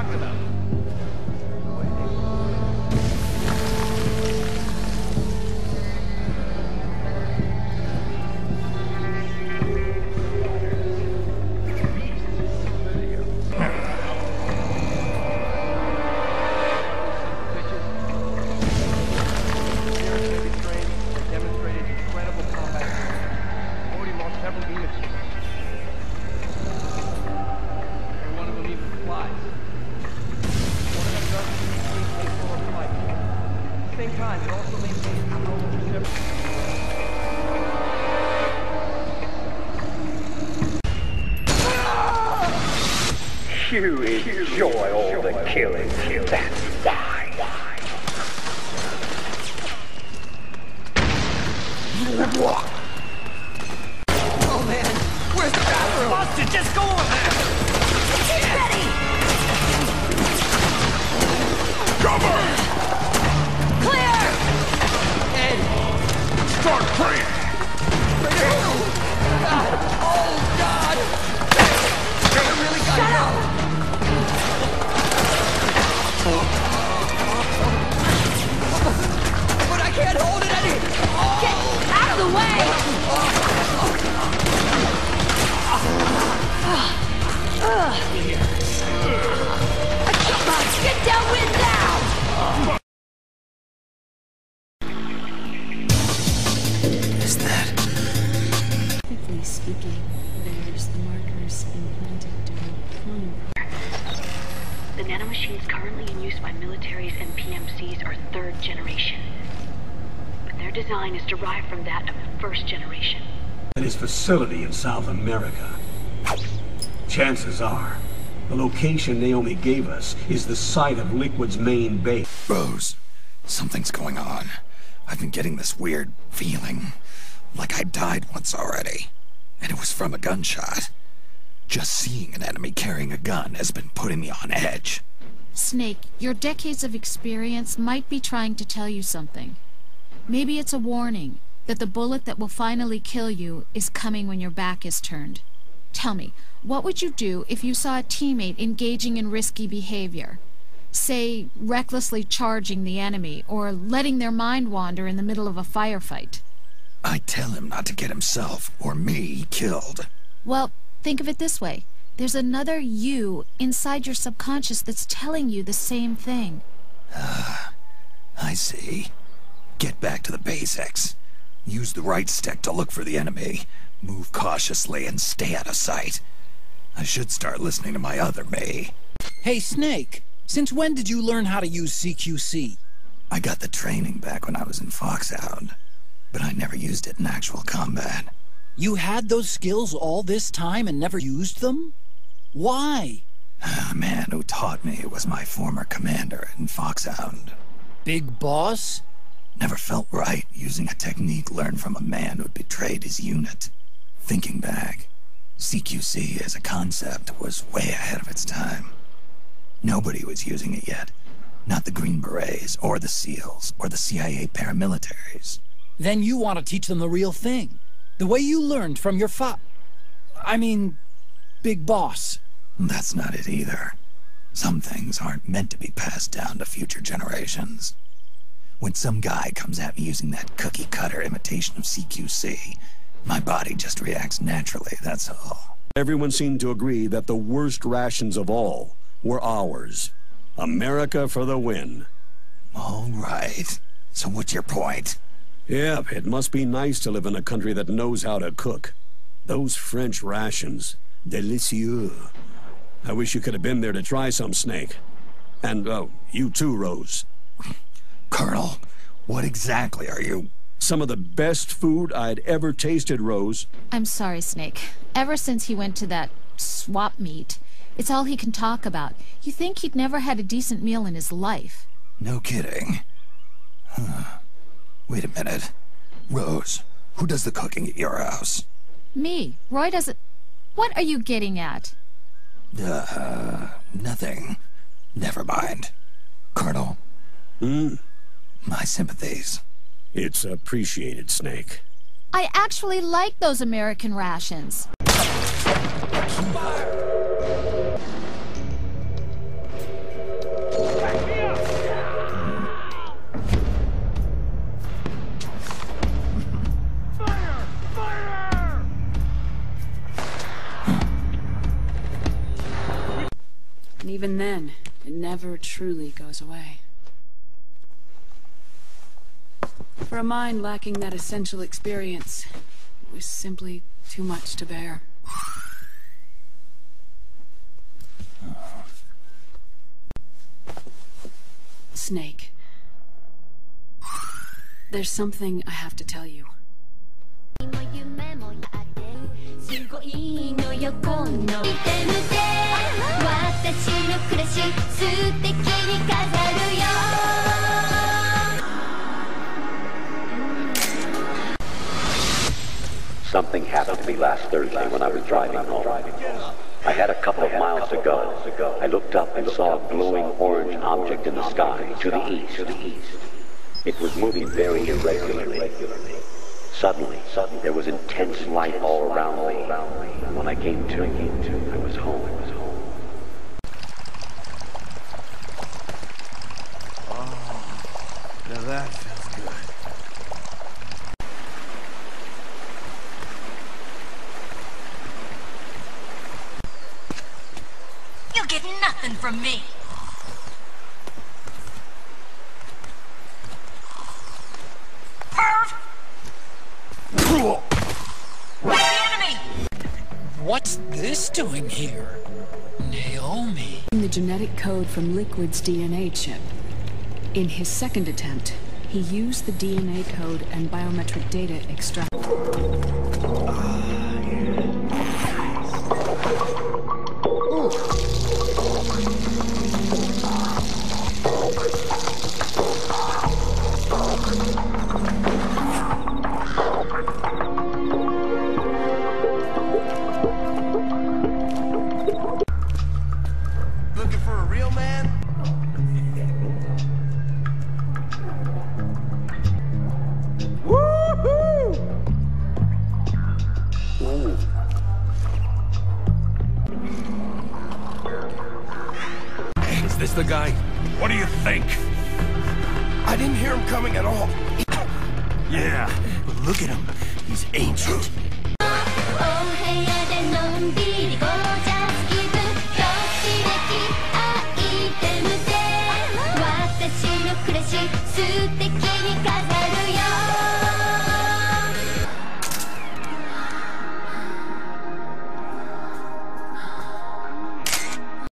talking about? You enjoy all the killing, that's why. Oh man, where's the bathroom? Busted, just go over there! Get ready! Cover! Clear! Ed! Start praying! Oh God! I really got Shut up! But I can't hold it any... Get out of the way! Come on, get downwind now! Is that... Technically speaking, there's the markers implanted during cloning. The nanomachines currently in use by militaries and PMCs are third generation. But their design is derived from that of the first generation. At his facility in South America. Chances are, the location Naomi gave us is the site of Liquid's main base. Rose, something's going on. I've been getting this weird feeling, like I died once already, and it was from a gunshot. Just seeing an enemy carrying a gun has been putting me on edge. Snake, your decades of experience might be trying to tell you something. Maybe it's a warning that the bullet that will finally kill you is coming when your back is turned. Tell me, what would you do if you saw a teammate engaging in risky behavior? Say, recklessly charging the enemy, or letting their mind wander in the middle of a firefight? I'd tell him not to get himself, or me, killed. Well, think of it this way. There's another you inside your subconscious that's telling you the same thing. I see. Get back to the basics. Use the right stick to look for the enemy. Move cautiously and stay out of sight. I should start listening to my other me. Hey, Snake. Since when did you learn how to use CQC? I got the training back when I was in Foxhound, but I never used it in actual combat. You had those skills all this time and never used them? Why? The man who taught me was my former commander in Foxhound. Big Boss? Never felt right using a technique learned from a man who'd betrayed his unit. Thinking back, CQC as a concept was way ahead of its time. Nobody was using it yet. Not the Green Berets, or the SEALs, or the CIA paramilitaries. Then you want to teach them the real thing. The way you learned from your Big Boss. That's not it either. Some things aren't meant to be passed down to future generations. When some guy comes at me using that cookie-cutter imitation of CQC, my body just reacts naturally, that's all. Everyone seemed to agree that the worst rations of all were ours. America for the win. All right. So what's your point? Yep, it must be nice to live in a country that knows how to cook. Those French rations. Delicieux. I wish you could have been there to try some, Snake. And, you too, Rose. Colonel, what exactly are you... Some of the best food I'd ever tasted, Rose. I'm sorry, Snake. Ever since he went to that swap meet, it's all he can talk about. You think he'd never had a decent meal in his life. No kidding. Wait a minute. Rose, who does the cooking at your house? Me. Roy doesn't... What are you getting at? Nothing. Never mind. Colonel. My sympathies. It's appreciated, Snake. I actually like those American rations. again, it never truly goes away. For a mind lacking that essential experience, it was simply too much to bear. Snake. There's something I have to tell you. Something happened to me last Thursday when I was driving home. I had a couple of miles to go. I looked up and saw a glowing orange object in the sky to the east. It was moving very irregularly. Suddenly, there was intense light all around me. And when I came to, I was home. Oh, now that feels good. You'll get nothing from me. Perv! The enemy! What's this doing here? Naomi. The genetic code from Liquid's DNA chip. In his second attempt, he used the DNA code and biometric data extract. Looking for a real man? Woohoo! Is this the guy? What do you think? I didn't hear him coming at all. Yeah, but look at him. He's ancient.